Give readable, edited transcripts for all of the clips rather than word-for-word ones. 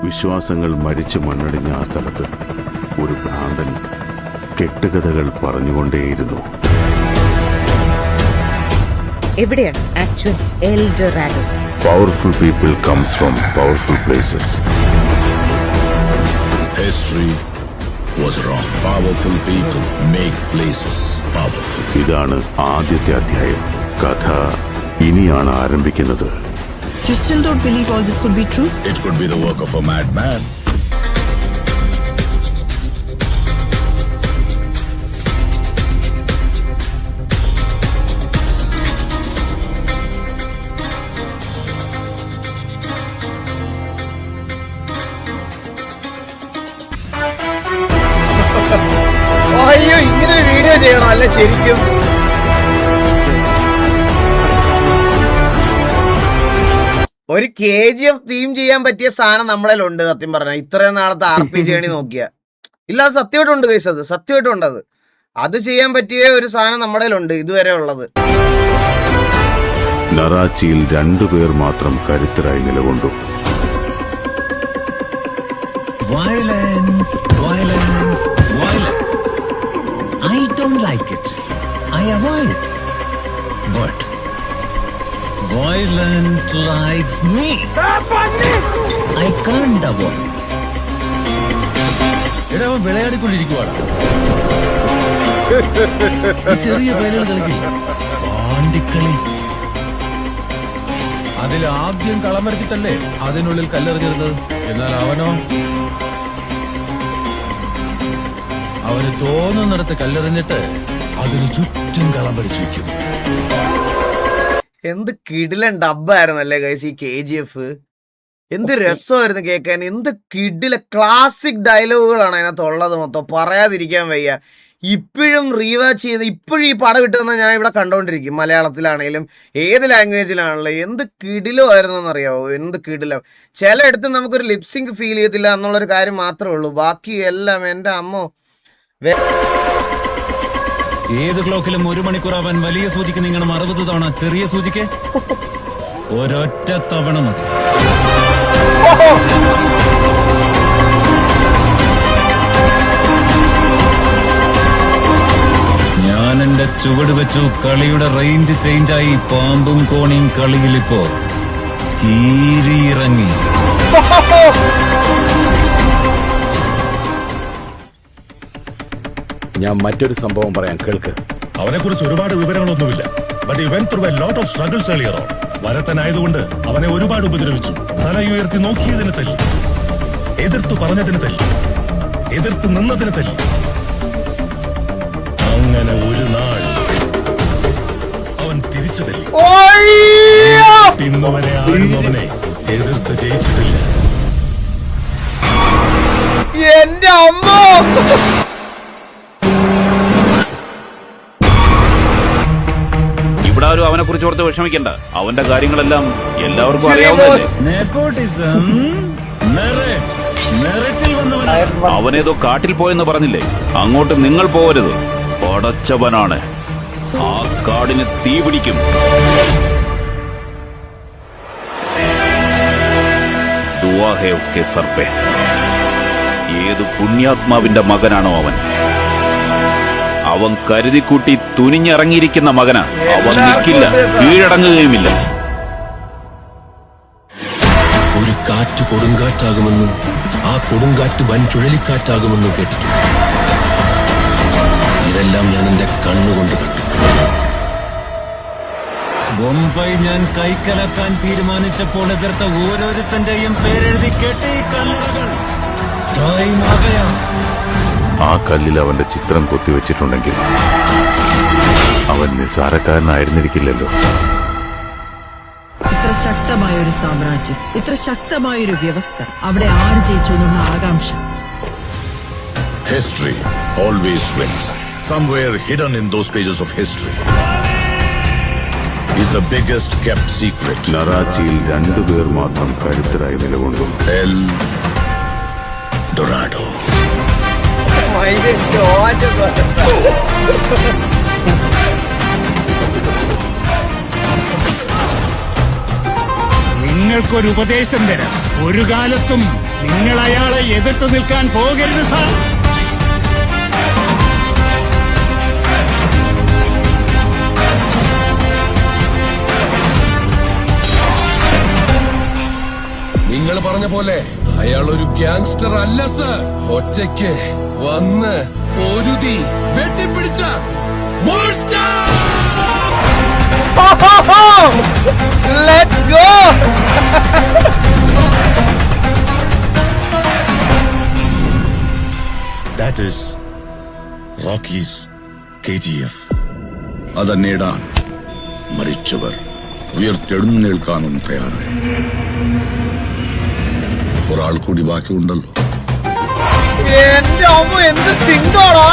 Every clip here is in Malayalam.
വിശ്വാസങ്ങൾ മരിച്ചു മണ്ണടിഞ്ഞ ആ സ്ഥലത്ത് ഒരു ഭ്രാന്തൻ കെട്ടുകഥകൾ പറഞ്ഞുകൊണ്ടേയിരുന്നു. എവിടെയാണ് actual L Dorado? Powerful people comes from powerful places. History was wrong. Powerful people make places powerful. ഇതാണ് ആദ്യത്തെ അധ്യായം. കഥ ഇനിയാണ് ആരംഭിക്കുന്നത്. You still don't believe all this could be true? It could be the work of a madman. അയ്യോ, ഇങ്ങനെ വീഡിയോ ചെയ്യണോ? അല്ല ശരിക്കും ഒരു KGF തീം ചെയ്യാൻ പറ്റിയ സാധനം നമ്മളതിലുണ്ട്. സത്യം പറഞ്ഞ ഇത്രയും നാളത്തെ RPG നോക്കിയ ഇല്ല, അത് സത്യമായിട്ടുണ്ട് കേസ്. അത് സത്യമായിട്ടുണ്ട്. അത് ചെയ്യാൻ പറ്റിയ ഒരു സാധനം നമ്മുടെ ഉണ്ട് ഇതുവരെ ഉള്ളത്. നറാച്ചിയിൽ 2 പേർ മാത്രം കരുത്തരായി നിലകൊണ്ടു. Violence, violence, violence. I don't like it. I avoid it. But violence likes me. I can't avoid. അവൻ വിളയാടിക്കൊണ്ടിരിക്കുവാണ്. ചെറിയ പേരുകൾ കളിക്കില്ല, പാണ്ടിക്കളി. അതിൽ ആദ്യം കളം വരച്ചിട്ടല്ലേ അതിനുള്ളിൽ കല്ലെറിഞ്ഞിരുന്നത്. എന്നാൽ അവന് തോന്നുന്നിടത്ത് കല്ലെറിഞ്ഞിട്ട് അതിന് ചുറ്റും കളം വരച്ചു വെക്കും. എന്ത് കിടിലൻ ഡബ്ബായിരുന്നല്ലേ ഗൈസ് ഈ KGF. എന്ത് രസമായിരുന്നു കേൾക്കാൻ. എന്ത് കിടില ക്ലാസിക് ഡയലോഗുകളാണ് അതിനകത്തുള്ളത്. മൊത്തം പറയാതിരിക്കാൻ വയ്യ. ഇപ്പോഴും റീവാച്ച് ചെയ്ത് ഇപ്പോഴും ഈ പടം കിട്ടുന്ന ഞാൻ ഇവിടെ കണ്ടോണ്ടിരിക്കും. മലയാളത്തിലാണെങ്കിലും ഏത് ലാംഗ്വേജിലാണല്ലോ. എന്ത് കിടിലമായിരുന്നു എന്നറിയാവോ. എന്ത് കിടിലം. ചിലയിടത്ത് നമുക്കൊരു ലിപ്സിങ്ക് ഫീൽ ചെയ്യത്തില്ല എന്നുള്ളൊരു കാര്യം മാത്രമേ ഉള്ളൂ. ബാക്കി എല്ലാം എൻ്റെ അമ്മോ. ഏത് ക്ലോക്കിലും 1 മണിക്കൂർ ആവാൻ വലിയ സൂചിക്ക് നീങ്ങണം 60 തവണ ചെറിയ സൂചിക്ക് ഒരൊറ്റ തവണ മതി. ഞാൻ എന്റെ ചുവട് വെച്ചു. കളിയുടെ റേഞ്ച് ചേഞ്ചായി. പാമ്പും കോണിയും കളിയിലിപ്പോ കീരിയിറങ്ങി. ഞാൻ മറ്റൊരു സംഭവം പറയാൻ കേൾക്ക്. അവനെ കുറിച്ച് ഒരുപാട് വിവരങ്ങളൊന്നുമില്ല. But he went through a lot of struggles earlier on. വരത്തനായതുകൊണ്ട് അവനെ ഒരുപാട് ഉപദ്രവിച്ചു. തലയുയർത്തി നോക്കിയതിന് തല്ലി, എതിർത്തു പറഞ്ഞതിന് തല്ലി, എതിർത്ത് നിന്നതിന് തല്ലി. അങ്ങനെ ഒരു നാൾ അവൻ തിരിച്ചു തല്ലി. ഇന്നുവരെ ആരും അവനെ എതിർത്ത് ജയിച്ചിട്ടില്ല. എന്റെ അമ്മ. ഇവിടെ ആരും അവനെ കുറിച്ച് ഓർത്ത് വിഷമിക്കണ്ട. അവന്റെ കാര്യങ്ങളെല്ലാം എല്ലാവർക്കും അറിയാവുന്നതല്ലേ. അവനേതോ കാട്ടിൽ പോയെന്ന് പറഞ്ഞില്ലേ? അങ്ങോട്ട് നിങ്ങൾ പോകരുത്. പടച്ചവനാണ്. ആ കാടിന് തീ പിടിക്കും. ദുആ ഹേ ഉസ്കെ സർ പേ. ഏത് പുണ്യാത്മാവിന്റെ മകനാണോ അവൻ? അവൻ കരുതിക്കൂട്ടി തുനിഞ്ഞിറങ്ങിയിരിക്കുന്ന മകനാ. അവൻ നിൽക്കില്ല, കീഴടങ്ങുകയുമില്ല. ഒരു കാറ്റ് കൊടുങ്കാറ്റാകുമെന്നും ആ കൊടുങ്കാറ്റ് വൻ ചുഴലിക്കാറ്റാകുമെന്നും കേട്ടിട്ടുണ്ട്. ഇതെല്ലാം ഞാൻ എന്റെ കണ്ണുകൊണ്ട് കണ്ടു. ബൊംബൈ ഞാൻ കൈക്കലക്കാൻ തീരുമാനിച്ചപ്പോൾ എതിർത്ത ഓരോരുത്തന്റെയും പേരെഴുതി കേട്ട് ഈ കല്ലറകൾ ആ കല്ലിൽ അവന്റെ ചിത്രം കൊത്തിവെച്ചിട്ടുണ്ടെങ്കിൽ അവൻ നിസ്സാരക്കാരനായിരുന്നിരിക്കില്ലല്ലോ. ഇത്ര ശക്തമായൊരു സാമ്രാജ്യം, ഇത്ര ശക്തമായൊരു വ്യവസ്ഥ, അവിടെ ആര് ജയിച്ചു എന്ന ആകാംക്ഷ. History always wins. Somewhere hidden in those pages of history is the biggest kept secret. നറാച്ചിയിൽ 2 പേർ മാത്രം കരുത്തരായി നിലകൊണ്ടു. El Dorado. നിങ്ങൾക്കൊരു ഉപദേശം തരാം. ഒരു കാലത്തും നിങ്ങൾ അയാളെ എതിർത്ത് നിൽക്കാൻ പോകരുത് സാർ. നിങ്ങൾ പറഞ്ഞ പോലെ അയാൾ ഒരു ഗ്യാങ്സ്റ്റർ അല്ല സർ. ഒറ്റയ്ക്ക് വന്ന് പൊരുതി വെട്ടിപ്പിടിച്ച let's go. That is Rocky's KGF. അതന്നേടാൻ മരിച്ചവർ ഉയർത്തെഴുന്നേൽക്കാനും തയ്യാറായി. ഒരാൾ കൂടി ബാക്കിയുണ്ടല്ലോ. എന്റെ അമ്മ എന്ത് ചിന്തോടാ.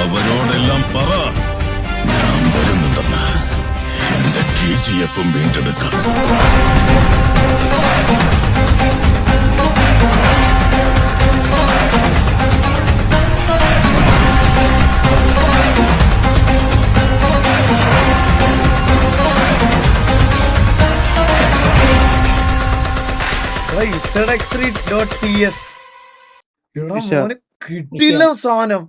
അവരോടെല്ലാം പറ, ഞാൻ വരുന്നുണ്ടെന്ന്. എന്റെ KGF വീണ്ടെടുക്കാം. ZX3.ts. എടാ മോനെ കിട്ടില്ല സാധനം.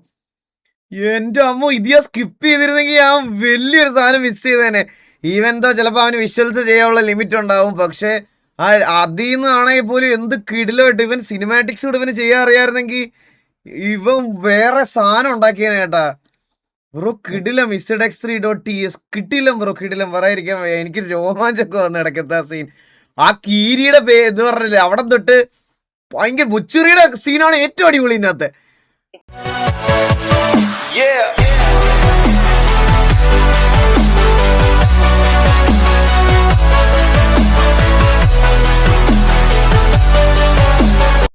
എന്റെ അമ്മ ഇതിയാ സ്കിപ്പ് ചെയ്തിരുന്നെങ്കിൽ ഞാൻ വലിയൊരു സാധനം മിസ് ചെയ്തേനെ. ഈവൻ ദോ ചിലപ്പോൾ അവന് വിഷ്വൽസ് ചെയ്യാനുള്ള ലിമിറ്റ് ഉണ്ടാവും, പക്ഷെ അതിൽ നിന്നാണെങ്കിൽ പോലും എന്ത് കിടിലായിട്ട് ഇവൻ സിനിമാറ്റിക്സ് കൂടെ ഇവന് ചെയ്യാൻ അറിയാമായിരുന്നെങ്കിൽ ഇവൻ വേറെ സാധനം ഉണ്ടാക്കിയേനെ കേട്ടാ. ബ്രോ കിടിലം. ZX3.ts കിട്ടില്ല ബ്രോ, കിടിലം. പറയാതിരിക്കാൻ വയ്യ, എനിക്ക് രോമാഞ്ചൊക്കെ വന്ന് ഇടയ്ക്കത്തെ സീൻ. ആ കീരിയുടെ ഇത് പറഞ്ഞില്ലേ, അവിടെ തൊട്ട് ഭയങ്കര ബുച്ചറിയുടെ സീനാണ് ഏറ്റവും അടിപൊളി ഇതിനകത്ത്.